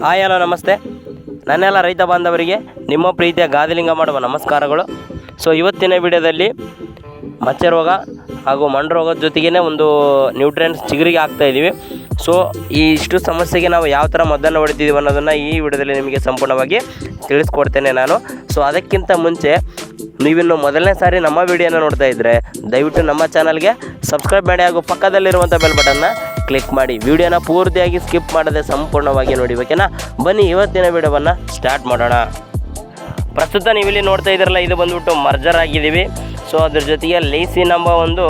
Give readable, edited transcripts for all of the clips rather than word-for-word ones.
Hi hello ನಮಸ್ತೆ. ನನ್ನೆಲ್ಲ ರೈತ ಬಾಂಧವರಿಗೆ ನಿಮ್ಮ ಪ್ರೀತಿಯ ಗಾದಿಲಿಂಗ ಮಾಡುವ ನಮಸ್ಕಾರಗಳು. ಸೊ ಇವತ್ತಿನ ವಿಡಿಯೋದಲ್ಲಿ ಮಚ್ಚೆ ರೋಗ ಹಾಗೂ ಮಣ್ಣು ರೋಗದ ಜೊತೆಗೇ ಒಂದು ನ್ಯೂಟ್ರಿಯೆಂಟ್ಸ್ ಚಿಗುರಿಗೆ ಹಾಕ್ತಾಯಿದ್ದೀವಿ. ಸೊ ಈ ಇಷ್ಟು ಸಮಸ್ಯೆಗೆ ನಾವು ಯಾವ ಥರ ಮದ್ದನ್ನು ಹೊಡಿತೀವಿ ಅನ್ನೋದನ್ನು ಈ ವಿಡಿಯೋದಲ್ಲಿ ನಿಮಗೆ ಸಂಪೂರ್ಣವಾಗಿ ತಿಳಿಸ್ಕೊಡ್ತೇನೆ ನಾನು. ಸೊ ಅದಕ್ಕಿಂತ ಮುಂಚೆ ನೀವಿನ್ನು ಮೊದಲನೇ ಸಾರಿ ನಮ್ಮ ವಿಡಿಯೋನ ನೋಡ್ತಾ ಇದ್ದರೆ ದಯವಿಟ್ಟು ನಮ್ಮ ಚಾನಲ್ಗೆ ಸಬ್ಸ್ಕ್ರೈಬ್ ಮಾಡಿ ಹಾಗೂ ಪಕ್ಕದಲ್ಲಿರುವಂಥ ಬೆಲ್ ಬಟನ್ನ ಕ್ಲಿಕ್ ಮಾಡಿ ವಿಡಿಯೋನ ಪೂರ್ತಿಯಾಗಿ ಸ್ಕಿಪ್ ಮಾಡದೆ ಸಂಪೂರ್ಣವಾಗಿ ನೋಡಿ. ಓಕೆನಾ, ಬನ್ನಿ ಇವತ್ತಿನ ವಿಡಿಯೋವನ್ನು ಸ್ಟಾರ್ಟ್ ಮಾಡೋಣ. ಪ್ರಸ್ತುತ ನೀವಿಲ್ಲಿ ನೋಡ್ತಾ ಇದ್ದೀರಲ್ಲ, ಇದು ಬಂದುಬಿಟ್ಟು ಮರ್ಜರ್ ಆಗಿದ್ದೀವಿ. ಸೊ ಅದ್ರ ಜೊತೆಗೆ ಲೈಸಿನ್ ಎಂಬ ಒಂದು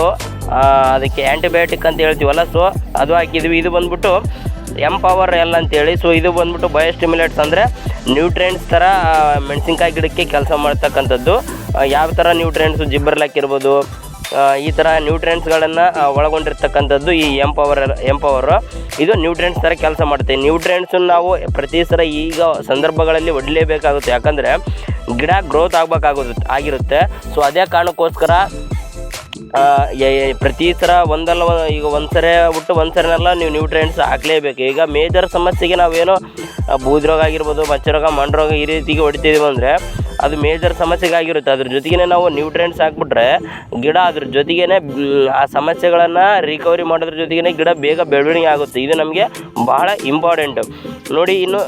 ಅದಕ್ಕೆ ಆ್ಯಂಟಿಬಯೋಟಿಕ್ ಅಂತ ಹೇಳ್ತೀವಲ್ಲ, ಸೊ ಅದು ಹಾಕಿದ್ವಿ. ಇದು ಬಂದುಬಿಟ್ಟು ಎಂಪವರ್ ಎಲ್ ಅಂತೇಳಿ. ಸೊ ಇದು ಬಂದುಬಿಟ್ಟು ಬಯೋಸ್ಟಿಮ್ಯುಲೇಟ್ಸ್ ಅಂದರೆ ನ್ಯೂಟ್ರಿಯೆಂಟ್ಸ್ ಥರ ಮೆಣಸಿನ್ಕಾಯಿ ಗಿಡಕ್ಕೆ ಕೆಲಸ ಮಾಡ್ತಕ್ಕಂಥದ್ದು. ಯಾವ ಥರ ನ್ಯೂಟ್ರಿಯೆಂಟ್ಸು ಜಿಬ್ಬರ್ಲಾಕ್ ಇರ್ಬೋದು, ಈ ಥರ ನ್ಯೂಟ್ರಿಯೆಂಟ್ಸ್ಗಳನ್ನು ಒಳಗೊಂಡಿರ್ತಕ್ಕಂಥದ್ದು ಈ ಎಂಪವರು. ಇದು ನ್ಯೂಟ್ರಿಯೆಂಟ್ಸ್ ಥರ ಕೆಲಸ ಮಾಡುತ್ತೆ. ನ್ಯೂಟ್ರಿಯೆಂಟ್ಸನ್ನು ನಾವು ಪ್ರತಿ ಸಲ ಈಗ ಸಂದರ್ಭಗಳಲ್ಲಿ ಹೊಡಲೇಬೇಕಾಗುತ್ತೆ, ಯಾಕಂದರೆ ಗಿಡ ಗ್ರೋತ್ ಆಗಿರುತ್ತೆ. ಸೊ ಅದೇ ಕಾರಣಕ್ಕೋಸ್ಕರ ಪ್ರತಿ ಸಲ ಈಗ ಒಂದು ಸರಿನೆಲ್ಲ ನೀವು ನ್ಯೂಟ್ರಿಯೆಂಟ್ಸ್ ಹಾಕಲೇಬೇಕು. ಈಗ ಮೇಜರ್ ಸಮಸ್ಯೆಗೆ ನಾವೇನೋ ಬೂದಿ ರೋಗ ಆಗಿರ್ಬೋದು, ಮಚ್ಚೆ ರೋಗ, ಮಣ್ಣು ರೋಗ ಈ ರೀತಿಗೆ ಹೊಡಿತೀವಿ ಅಂದರೆ ಅದು ಮೇಜರ್ ಸಮಸ್ಯೆಗಾಗಿರುತ್ತೆ. ಅದ್ರ ಜೊತೆಗೇ ನಾವು ನ್ಯೂಟ್ರಿಯೆಂಟ್ಸ್ ಹಾಕ್ಬಿಟ್ರೆ ಗಿಡ ಅದ್ರ ಜೊತೆಗೇ ಆ ಸಮಸ್ಯೆಗಳನ್ನು ರಿಕವರಿ ಮಾಡೋದ್ರ ಜೊತೆಗೇ ಗಿಡ ಬೇಗ ಬೆಳವಣಿಗೆ ಆಗುತ್ತೆ. ಇದು ನಮಗೆ ಬಹಳ ಇಂಪಾರ್ಟೆಂಟು. ನೋಡಿ, ಇನ್ನು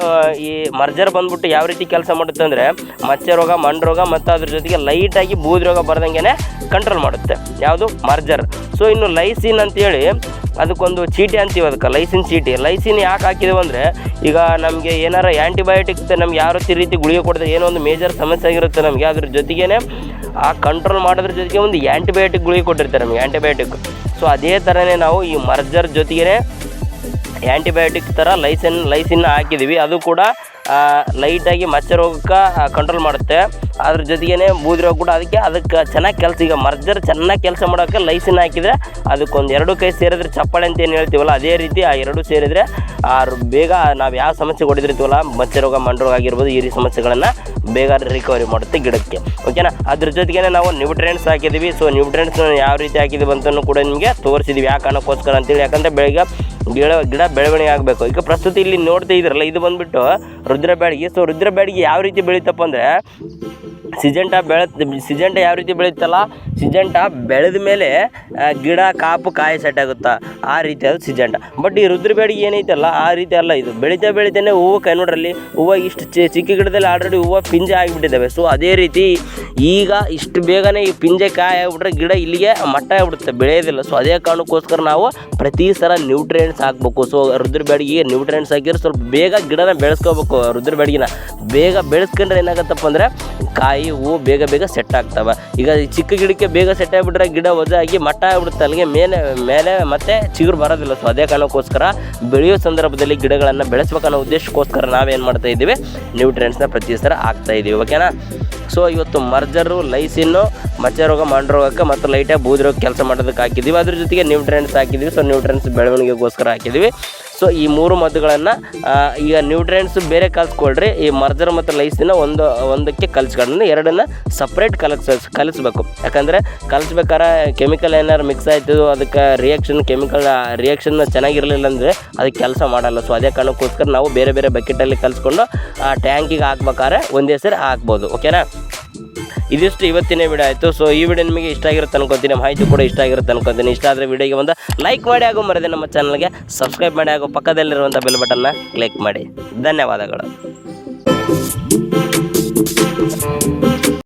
ಈ ಮರ್ಜರ್ ಬಂದ್ಬಿಟ್ಟು ಯಾವ ರೀತಿ ಕೆಲಸ ಮಾಡುತ್ತೆ ಅಂದರೆ ಮಚ್ಚೆ ರೋಗ, ಮಣ್ಣು ರೋಗ ಮತ್ತು ಅದ್ರ ಜೊತೆಗೆ ಲೈಟಾಗಿ ಬೂದಿ ರೋಗ ಬರ್ದಂಗೆ ಕಂಟ್ರೋಲ್ ಮಾಡುತ್ತೆ. ಯಾವುದು ಮರ್ಜರ್. ಸೊ ಇನ್ನು ಲೈಸಿನ್ ಅಂತೇಳಿ ಅದಕ್ಕೊಂದು ಚೀಟಿ ಅಂತೀವಿ, ಅದಕ್ಕೆ ಲೈಸಿನ್ ಚೀಟಿ. ಲೈಸಿನ್ ಯಾಕೆ ಹಾಕಿದೆವು ಅಂದರೆ ಈಗ ನಮಗೆ ಏನಾರ ಆ್ಯಂಟಿಬಯೋಟಿಕ್ ನಮ್ಗೆ ಯಾವ ರೀತಿ ಗುಳಿಗೆ ಕೊಡ್ತಾರೆ, ಏನೋ ಒಂದು ಮೇಜರ್ ಸಮಸ್ಯೆ ಆಗಿರುತ್ತೆ ನಮಗೆ, ಅದ್ರ ಜೊತೆಗೇ ಆ ಕಂಟ್ರೋಲ್ ಮಾಡೋದ್ರ ಜೊತೆಗೆ ಒಂದು ಆ್ಯಂಟಿಬಯೋಟಿಕ್ ಗುಳಿಗೆ ಕೊಟ್ಟಿರ್ತಾರೆ ನಮಗೆ, ಆ್ಯಂಟಿಬಯೋಟಿಕ್. ಸೊ ಅದೇ ಥರನೇ ನಾವು ಈ ಮರ್ಜರ್ ಜೊತೆಗೇ ಆ್ಯಂಟಿಬಯೋಟಿಕ್ ಥರ ಲೈಸಿನ್ನ ಹಾಕಿದ್ದೀವಿ. ಅದು ಕೂಡ ಲೈಟಾಗಿ ಮಚ್ಚೆ ರೋಗಕ್ಕೆ ಕಂಟ್ರೋಲ್ ಮಾಡುತ್ತೆ. ಅದ್ರ ಜೊತೆಗೇ ಬೂದಿ ರೋಗ ಕೂಡ ಅದಕ್ಕೆ ಚೆನ್ನಾಗಿ ಕೆಲಸ. ಈಗ ಮರ್ಜರ್ ಚೆನ್ನಾಗಿ ಕೆಲಸ ಮಾಡೋಕ್ಕೆ ಲೈಸಿನ್ ಹಾಕಿದರೆ ಅದಕ್ಕೊಂದು 2 ಕೈ ಸೇರಿದ್ರೆ ಚಪ್ಪಾಳೆ ಅಂತ ಏನು ಹೇಳ್ತೀವಲ್ಲ, ಅದೇ ರೀತಿ ಆ 2 ಸೇರಿದರೆ ಬೇಗ ನಾವು ಯಾವ ಸಮಸ್ಯೆ ಹೊಡೆದಿರ್ತೀವಲ್ಲ, ಮಚ್ಚೆ ರೋಗ, ಮಣ್ಣು ರೋಗ ಆಗಿರ್ಬೋದು, ಈ ರೀತಿ ಸಮಸ್ಯೆಗಳನ್ನು ಬೇಗ ರಿಕವರಿ ಮಾಡುತ್ತೆ ಗಿಡಕ್ಕೆ. ಓಕೆನಾ. ಅದ್ರ ಜೊತೆಗೇ ನಾವು ನ್ಯೂಟ್ರಿಯೆಂಟ್ಸ್ ಹಾಕಿದ್ದೀವಿ. ಸೊ ನ್ಯೂಟ್ರಿಯೆಂಟ್ಸ್ ಯಾವ ರೀತಿ ಹಾಕಿದ್ದೀವಿ ಅಂತಲೂ ಕೂಡ ನಿಮಗೆ ತೋರಿಸಿದ್ದೀವಿ, ಯಾವ ಕಾರಣಕ್ಕೋಸ್ಕರ ಅಂತೇಳಿ. ಯಾಕಂದರೆ ಗಿಡ ಬೆಳವಣಿಗೆ ಆಗಬೇಕು. ಈಗ ಪ್ರಸ್ತುತ ಇಲ್ಲಿ ನೋಡ್ತಾ ಇದ್ರಲ್ಲ, ಇದು ಬಂದುಬಿಟ್ಟು ರುದ್ರ ಬ್ಯಾಡಗಿ. ಸೊ ರುದ್ರ ಬ್ಯಾಡಗಿ ಯಾವ ರೀತಿ ಬೆಳೀತಪ್ಪ ಅಂದರೆ ಸಿಜೆಂಟ ಯಾವ ರೀತಿ ಬೆಳೀತಲ್ಲ, ಸಿಜೆಂಟ ಬೆಳೆದ ಮೇಲೆ ಗಿಡ ಕಾಪು ಕಾಯಿ ಸೆಟ್ ಆಗುತ್ತಾ, ಆ ರೀತಿ ಅದು ಸಿಜೆಂಟ. ಬಟ್ ಈ ರುದ್ರ ಬ್ಯಾಡಗಿ ಏನೈತಲ್ಲ ಆ ರೀತಿ ಅಲ್ಲ. ಇದು ಬೆಳಿತಾನೆ ಹೂವು ಕೈ ನೋಡ್ರಲ್ಲಿ, ಹೂವು ಇಷ್ಟು ಚಿಕ್ಕ ಗಿಡದಲ್ಲಿ ಆಲ್ರೆಡಿ ಹೂವು ಪಿಂಜೆ ಆಗಿಬಿಟ್ಟಿದ್ದಾವೆ. ಸೊ ಅದೇ ರೀತಿ ಈಗ ಇಷ್ಟು ಬೇಗನೆ ಈ ಪಿಂಜೆ ಕಾಯಿ ಆಗಿಬಿಟ್ರೆ ಗಿಡ ಇಲ್ಲಿಗೆ ಮಟ್ಟ ಆಗಿಬಿಡುತ್ತೆ, ಬೆಳೆಯೋದಿಲ್ಲ. ಸೊ ಅದೇ ಕಾರಣಕ್ಕೋಸ್ಕರ ನಾವು ಪ್ರತಿ ಸಲ ನ್ಯೂಟ್ರಿಯೆಂಟ್ಸ್ ಹಾಕಬೇಕು. ಸೊ ರುದ್ರ ಬ್ಯಾಡಗಿಗೆ ನ್ಯೂಟ್ರಿಯೆಂಟ್ಸ್ ಹಾಕಿದ್ರೆ ಸ್ವಲ್ಪ ಬೇಗ ಗಿಡನ ಬೆಳೆಸ್ಕೋಬೇಕು. ರುದ್ರ ಬ್ಯಾಡಗಿನ ಬೇಗ ಬೆಳೆಸ್ಕೊಂಡ್ರೆ ಏನಾಗತ್ತಪ್ಪ ಅಂದರೆ ಕಾಯಿ ಹೂವು ಬೇಗ ಸೆಟ್ ಆಗ್ತವೆ. ಈಗ ಚಿಕ್ಕ ಗಿಡಕ್ಕೆ ಬೇಗ ಸೆಟ್ ಆಗಿಬಿಟ್ರೆ ಗಿಡ ವಜಾಗಿ ಮಟ್ಟ ಆಗಿಬಿಡುತ್ತೆ, ಅಲ್ಲಿಗೆ ಮೇಲೆ ಮತ್ತೆ ಚಿಗುರು ಬರೋದಿಲ್ಲ. ಸೊ ಅದೇ ಕಾರಣಕ್ಕೋಸ್ಕರ ಬೆಳೆಯೋ ಸಂದರ್ಭದಲ್ಲಿ ಗಿಡಗಳನ್ನು ಬೆಳೆಸ್ಬೇಕನ್ನೋ ಉದ್ದೇಶಕ್ಕೋಸ್ಕರ ನಾವೇನು ಮಾಡ್ತಾ ಇದ್ದೀವಿ, ನ್ಯೂಟ್ರಿಯೆಂಟ್ಸ್ನ ಪ್ರತಿ ಸಲ ಹಾಕ್ತಾ ಇದ್ದೀವಿ. ಓಕೆನಾ. ಸೊ ಇವತ್ತು ಮರ್ಜರು, ಲೈಸಿನ್ನು, ಮಚ್ಚೆ ರೋಗ, ಮಣ್ಣು ರೋಗಕ್ಕೆ ಮತ್ತು ಲೈಟಾಗಿ ಬೂದಿ ರೋಗ ಕೆಲಸ ಮಾಡೋದಕ್ಕೆ ಹಾಕಿದ್ದೀವಿ. ಅದ್ರ ಜೊತೆಗೆ ನ್ಯೂಟ್ರಿಯೆಂಟ್ಸ್ ಹಾಕಿದ್ದೀವಿ. ಸೊ ನ್ಯೂಟ್ರಿಯೆಂಟ್ಸ್ ಬೆಳವಣಿಗೆಗೋಸ್ಕರ ಹಾಕಿದ್ದೀವಿ. ಸೊ ಈ 3 ಮದ್ದುಗಳನ್ನು ಈಗ ನ್ಯೂಟ್ರಿಯೆಂಟ್ಸ್ ಬೇರೆ ಕಲಿಸ್ಕೊಳ್ರಿ, ಈ ಮರ್ಜರ್ ಮತ್ತು ಲೈಸಿನ ಒಂದಕ್ಕೆ ಕಲಿಸ್ಕೊಂಡು 2ನ್ನ ಸಪ್ರೇಟ್ ಕಲಿಸ್ಬೇಕು. ಯಾಕಂದರೆ ಕಲಿಸ್ಬೇಕಾದ್ರೆ ಕೆಮಿಕಲ್ ಏನಾರು ಮಿಕ್ಸ್ ಆಯ್ತು, ಅದಕ್ಕೆ ಕೆಮಿಕಲ್ ರಿಯಾಕ್ಷನ್ ಚೆನ್ನಾಗಿರಲಿಲ್ಲ ಅಂದರೆ ಅದಕ್ಕೆ ಕೆಲಸ ಮಾಡಲ್ಲ. ಸೊ ಅದೇ ಕಾರಣಕ್ಕೋಸ್ಕರ ನಾವು ಬೇರೆ ಬೇರೆ ಬಕೆಟಲ್ಲಿ ಕಲಿಸ್ಕೊಂಡು ಆ ಟ್ಯಾಂಕಿಗೆ ಹಾಕ್ಬೇಕಾದ್ರೆ ಒಂದೇ ಸರಿ ಹಾಕ್ಬೋದು. ಓಕೆನಾ. ಇದಿಷ್ಟು ಇವತ್ತಿನ ವಿಡಿಯೋ ಆಯಿತು. ಸೊ ಈ ವಿಡಿಯೋ ನಿಮಗೆ ಇಷ್ಟ ಆಗಿರುತ್ತೆ ಅನ್ಕೊತೀನಿ, ಮಾಹಿತಿ ಕೂಡ ಇಷ್ಟ ಆಗಿರುತ್ತೆ ಅನ್ಕೊತೀನಿ. ಇಷ್ಟ ಆದರೆ ವಿಡಿಯೋಗೆ ಒಂದು ಲೈಕ್ ಮಾಡಿ ಹಾಗೂ ಮರದೆ ನಮ್ಮ ಚಾನಲ್ಗೆ ಸಬ್ಸ್ಕ್ರೈಬ್ ಮಾಡಿ ಹಾಗೂ ಪಕ್ಕದಲ್ಲಿರುವಂಥ ಬೆಲ್ ಬಟನ್ನ ಕ್ಲಿಕ್ ಮಾಡಿ. ಧನ್ಯವಾದಗಳು.